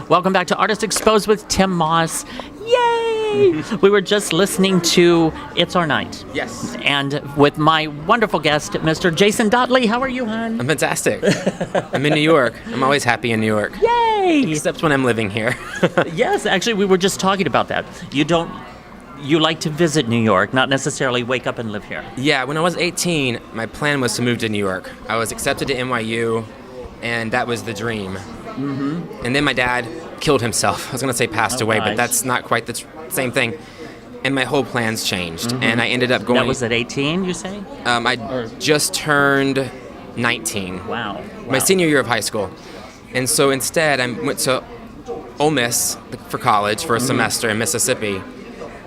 Welcome back to Artists Exposed with Tim Moss. Yay! We were just listening to It's Our Night. Yes. And with my wonderful guest, Mr. Jason Dottley. How are you, hon? I'm fantastic. I'm in New York. I'm always happy in New York. Yay! Except when I'm living here. Yes, actually, we were just talking about that. You like to visit New York, not necessarily wake up and live here. Yeah, when I was 18, my plan was to move to New York. I was accepted to NYU, and that was the dream. Mm-hmm. And then my dad killed himself. I was going to say passed away, gosh. but that's not quite the same thing. And my whole plans changed, and I ended up going... That was at 18, you say? I just turned 19. Wow. My senior year of high school. And so instead, I went to Ole Miss for college for a semester in Mississippi.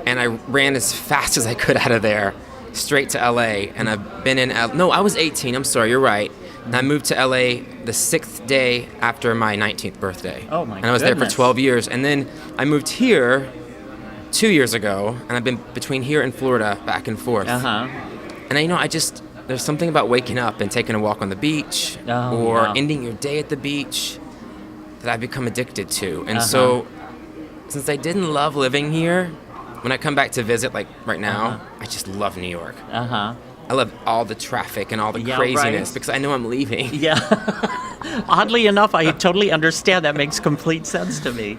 And I ran as fast as I could out of there, straight to LA. And I've been in No, I was 18. I'm sorry, you're right. And I moved to LA the 6th day after my 19th birthday. Oh, my goodness. And I was there for 12 years. And then I moved here 2 years ago. And I've been between here and Florida, back and forth. Uh-huh. And there's something about waking up and taking a walk on the beach ending your day at the beach that I've become addicted to. And so, since I didn't love living here, when I come back to visit, like right now, I just love New York. I love all the traffic and all the craziness because I know I'm leaving. Yeah. Oddly enough, I totally understand. That makes complete sense to me.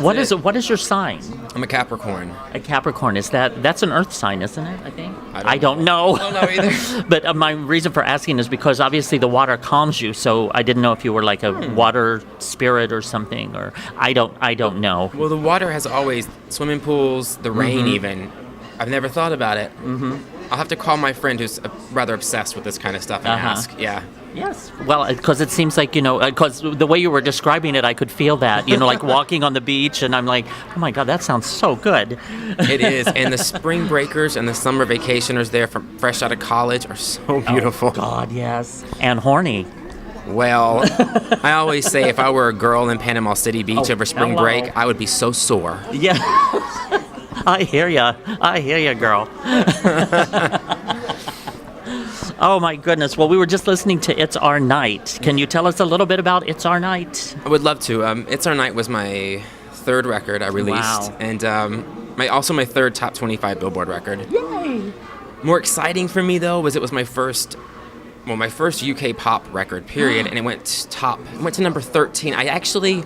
What is your sign? I'm a Capricorn. A Capricorn. That's an earth sign, isn't it, I think? I don't know. I don't know either. But my reason for asking is because obviously the water calms you, so I didn't know if you were like a water spirit or something, or I don't know. Well, the water has always, swimming pools, the rain even. I've never thought about it. I'll have to call my friend who's rather obsessed with this kind of stuff and ask. Yeah. Yes. Well, because it seems like, because the way you were describing it, I could feel that, like walking on the beach, and I'm like, oh my God, that sounds so good. It is. And the spring breakers and the summer vacationers there from fresh out of college are so beautiful. Oh, God, yes. And horny. Well, I always say if I were a girl in Panama City Beach over spring break, I would be so sore. Yeah. I hear ya, girl. Oh, my goodness. Well, we were just listening to It's Our Night. Can you tell us a little bit about It's Our Night? I would love to. It's Our Night was my third record I released. Wow. And my third top 25 Billboard record. Yay! More exciting for me, though, was it was my first UK pop record, period. And it went to number 13. I actually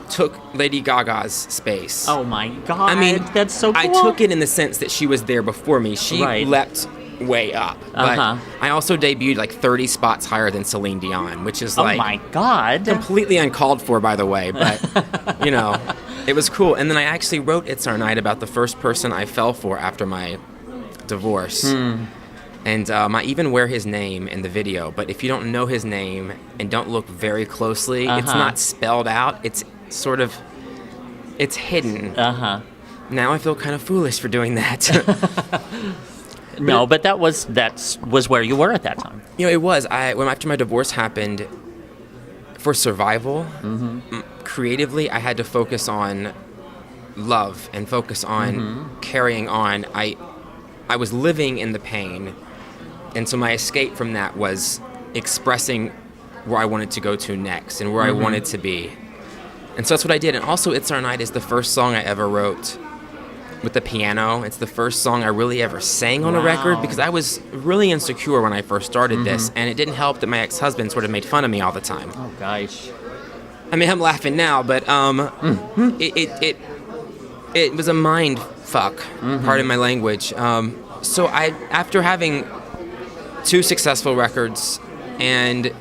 took Lady Gaga's space. Oh my God! I mean, that's so cool. I took it in the sense that she was there before me. She leapt way up. But I also debuted like 30 spots higher than Celine Dion, which is like... Oh my God! Completely uncalled for, by the way, but, it was cool. And then I actually wrote It's Our Night about the first person I fell for after my divorce. And I even wear his name in the video, but if you don't know his name and don't look very closely, it's not spelled out. It's hidden. Now I feel kind of foolish for doing that. No, but that was where you were at that time. It was. After my divorce happened, for survival, creatively, I had to focus on love and focus on carrying on. I was living in the pain, and so my escape from that was expressing where I wanted to go to next and where I wanted to be. And so that's what I did. And also, It's Our Night is the first song I ever wrote with the piano. It's the first song I really ever sang on a record because I was really insecure when I first started this, and it didn't help that my ex-husband sort of made fun of me all the time. Oh, gosh. I mean, I'm laughing now, but it was a mind fuck, pardon my language. So after having 2 successful records and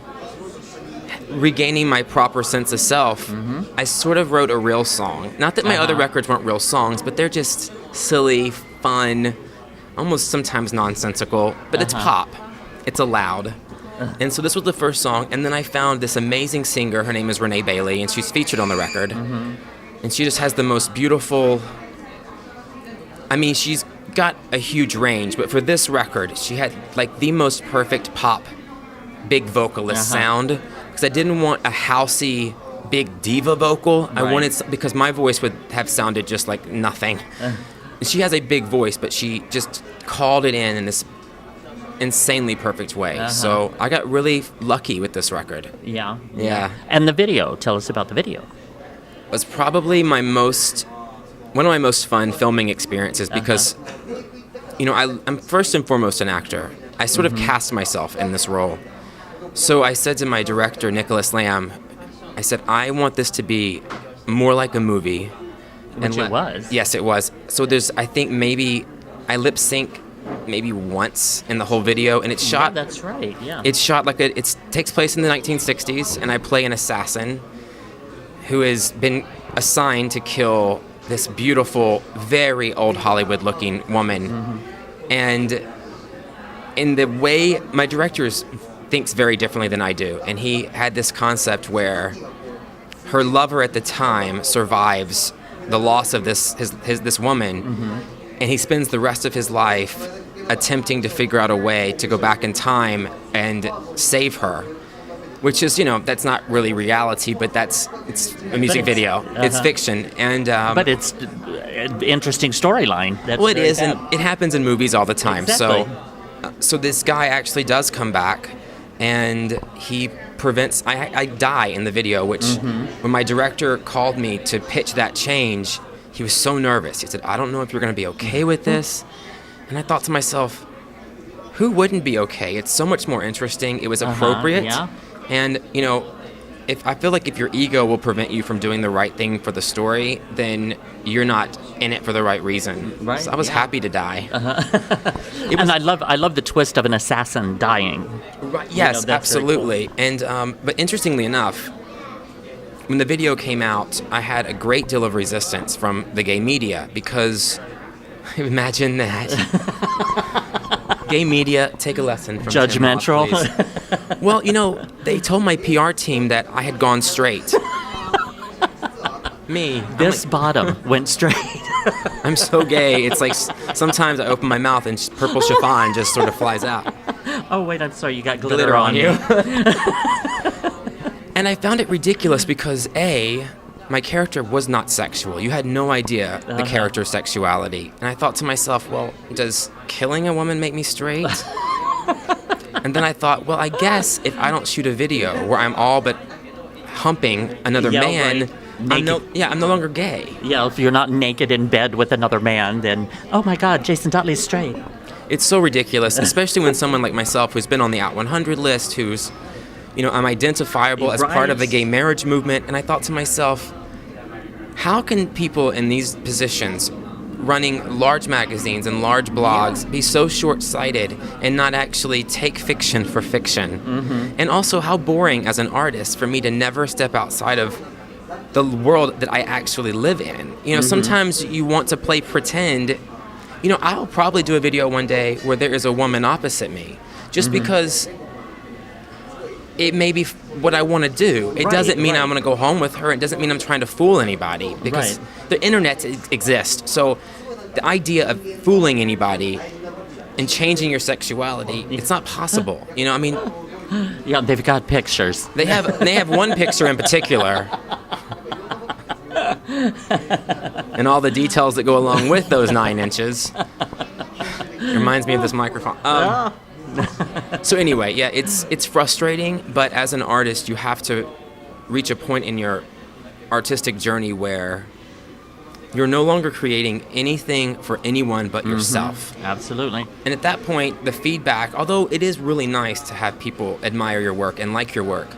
regaining my proper sense of self, I sort of wrote a real song. Not that my other records weren't real songs, but they're just silly, fun, almost sometimes nonsensical, but it's pop. It's allowed. And so this was the first song, and then I found this amazing singer. Her name is Renee Bailey, and she's featured on the record. And she just has the most beautiful... I mean, she's got a huge range, but for this record, she had like the most perfect pop, big vocalist sound. Because I didn't want a housey, big diva vocal. I wanted, because my voice would have sounded just like nothing. She has a big voice, but she just called it in this insanely perfect way. So I got really lucky with this record. Yeah. Yeah. And the video, tell us about the video. was probably one of my most fun filming experiences because, I'm first and foremost an actor. I sort of cast myself in this role. So I said to my director, Nicholas Lamb, I said, I want this to be more like a movie. Which it was. Yes, it was. So I think maybe I lip sync maybe once in the whole video, and it's shot. Yeah, that's right. Yeah. It's shot it takes place in the 1960s, and I play an assassin who has been assigned to kill this beautiful, very old Hollywood-looking woman. And in the way my director thinks very differently than I do, and he had this concept where her lover at the time survives the loss of this woman, and he spends the rest of his life attempting to figure out a way to go back in time and save her, which is, that's not really reality, but it's a music video. It's fiction, and but it's an interesting storyline. Well, it is, and it happens in movies all the time. Exactly. So this guy actually does come back, and he prevents. I die in the video, which when my director called me to pitch that change, he was so nervous. He said, "I don't know if you're going to be okay with this." And I thought to myself, who wouldn't be okay? It's so much more interesting. It was appropriate. Yeah. And, if I feel like if your ego will prevent you from doing the right thing for the story, then you're not in it for the right reason. Right. So I was happy to die. And I love the twist of an assassin dying. Right. Yes, absolutely. Cool. And but interestingly enough, when the video came out, I had a great deal of resistance from the gay media because imagine that. Gay media, take a lesson from judgmental. Tim Roth, well, they told my PR team that I had gone straight. Me. This bottom went straight. I'm so gay. It's like sometimes I open my mouth and purple chiffon just sort of flies out. Oh, wait, I'm sorry. You got glitter on you. And I found it ridiculous because, my character was not sexual. You had no idea the character's sexuality. And I thought to myself, well, does killing a woman make me straight? And then I thought, well, I guess if I don't shoot a video where I'm all but humping another man, right. I'm no longer gay. Yeah, if you're not naked in bed with another man, then, oh my God, Jason Dottley's straight. It's so ridiculous, especially when someone like myself who's been on the Out 100 list, who's, I'm identifiable as part of the gay marriage movement. And I thought to myself, how can people in these positions running large magazines and large blogs be so short-sighted and not actually take fiction for fiction? And also how boring as an artist for me to never step outside of the world that I actually live in. Sometimes you want to play pretend. I'll probably do a video one day where there is a woman opposite me just because it may be what I want to do. It doesn't mean I'm going to go home with her. It doesn't mean I'm trying to fool anybody because the internet exists. So the idea of fooling anybody and changing your sexuality, it's not possible. Yeah, they've got pictures. They have one picture in particular. And all the details that go along with those 9 inches. It reminds me of this microphone. So anyway, yeah, it's frustrating, but as an artist, you have to reach a point in your artistic journey where you're no longer creating anything for anyone but yourself. Absolutely. And at that point, the feedback, although it is really nice to have people admire your work and like your work,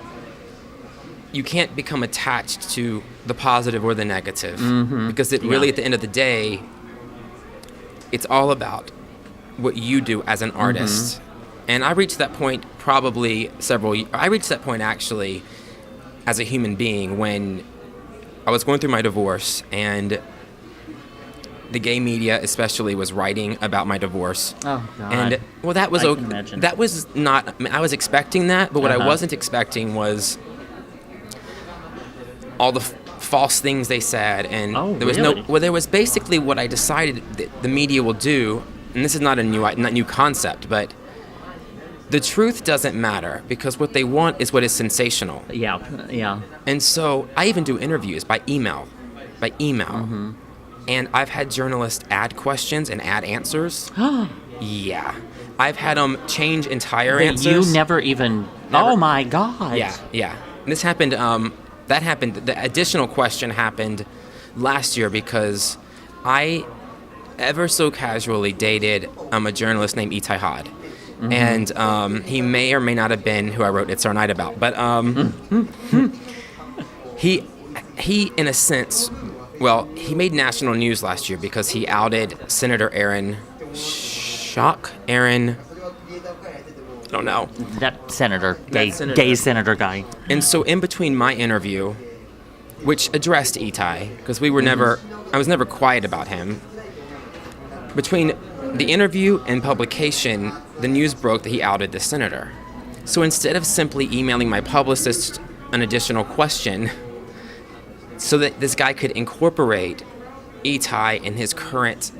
you can't become attached to the positive or the negative because it really, at the end of the day, it's all about what you do as an artist. And I reached that point actually as a human being when I was going through my divorce and the gay media especially was writing about my divorce. Oh, God. And, well, that was okay. That was not, I was expecting that, but what I wasn't expecting was all the false things they said. And there was there was basically what I decided that the media will do, and this is not a new concept, but the truth doesn't matter because what they want is what is sensational. Yeah. And so I even do interviews by email. And I've had journalists add questions and add answers. Yeah. I've had them change entire answers. You never even... Oh, my God. Yeah. And this happened that happened. The additional question happened last year because I ever so casually dated a journalist named Itai Had. And he may or may not have been who I wrote It's Our Night about. But he, in a sense, well, he made national news last year because he outed Senator Aaron Schock. I don't know. That senator, gay senator guy. And so in between my interview, which addressed Itai, because I was never quiet about him, between the interview and publication, the news broke that he outed the senator. So instead of simply emailing my publicist an additional question so that this guy could incorporate Itai in his current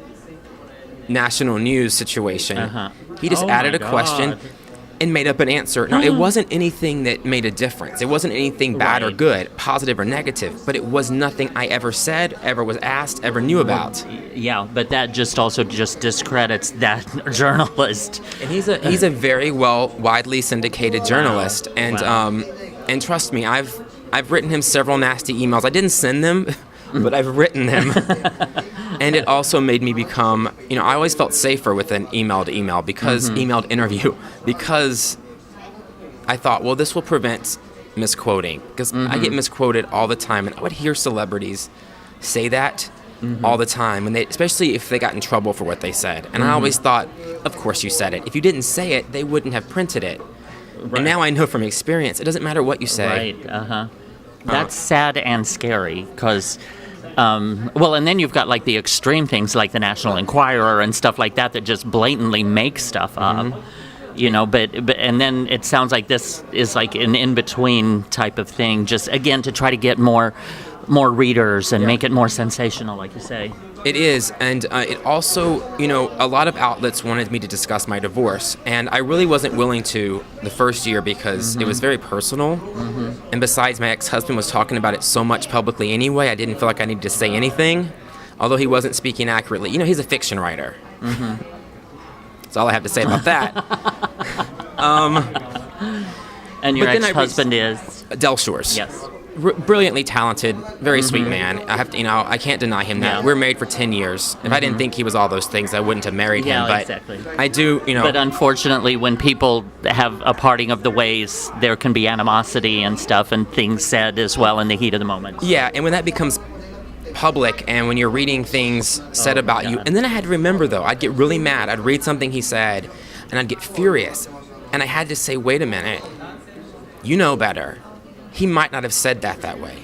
national news situation, he just added a question and made up an answer. Now, it wasn't anything that made a difference. It wasn't anything bad or good, positive or negative, but it was nothing I ever said, ever was asked, ever knew about. Yeah, but that also discredits that journalist. And he's a very widely syndicated journalist, and trust me, I've written him several nasty emails. I didn't send them, but I've written them. And it also made me become, I always felt safer with an emailed emailed interview, because I thought, well, this will prevent misquoting, because I get misquoted all the time, and I would hear celebrities say that all the time, especially if they got in trouble for what they said. And I always thought, of course you said it. If you didn't say it, they wouldn't have printed it. Right. And now I know from experience, it doesn't matter what you say. Right, That's sad and scary, because... and then you've got like the extreme things like the National Enquirer and stuff like that just blatantly make stuff up, but and then it sounds like this is like an in-between type of thing, just again to try to get more readers and make it more sensational, like you say. It is, and it also, a lot of outlets wanted me to discuss my divorce, and I really wasn't willing to the first year because it was very personal, and besides, my ex-husband was talking about it so much publicly anyway, I didn't feel like I needed to say anything, although he wasn't speaking accurately. He's a fiction writer. That's all I have to say about that. And your ex-husband is? Del Shores. Yes. Brilliantly talented, very sweet man. I have to, I can't deny him that. We're married for 10 years. If I didn't think he was all those things, I wouldn't have married him. But exactly. I do, But unfortunately, when people have a parting of the ways, there can be animosity and stuff and things said as well in the heat of the moment. Yeah, and when that becomes public and when you're reading things said about you, and then I had to remember, though, I'd get really mad. I'd read something he said, and I'd get furious. And I had to say, wait a minute, you know better. He might not have said that way.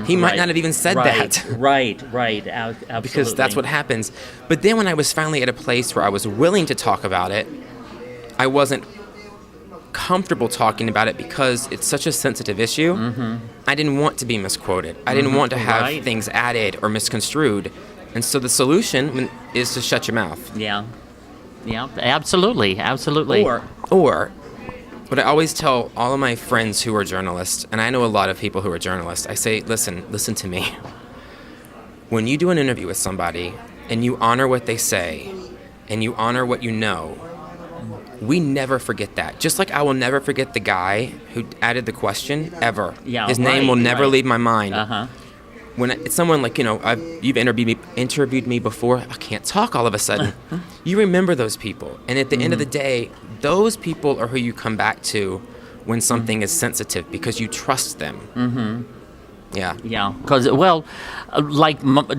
He might not have even said that. Right, absolutely. Because that's what happens. But then when I was finally at a place where I was willing to talk about it, I wasn't comfortable talking about it because it's such a sensitive issue. I didn't want to be misquoted. I didn't want to have things added or misconstrued. And so the solution is to shut your mouth. Yeah, absolutely. Or what I always tell all of my friends who are journalists, and I know a lot of people who are journalists, I say, listen to me. When you do an interview with somebody and you honor what they say and you honor what you know, we never forget that. Just like I will never forget the guy who added the question, ever. Yeah, his name will never leave my mind. When it's someone like, you've interviewed me before, I can't talk all of a sudden. You remember those people. And at the end of the day, those people are who you come back to when something is sensitive because you trust them. Yeah, because,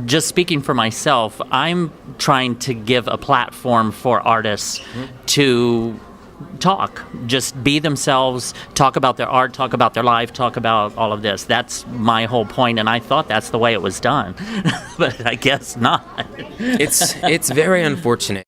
just speaking for myself, I'm trying to give a platform for artists to talk, just be themselves, talk about their art, talk about their life, talk about all of this. That's my whole point, and I thought that's the way it was done, but I guess not. It's very unfortunate.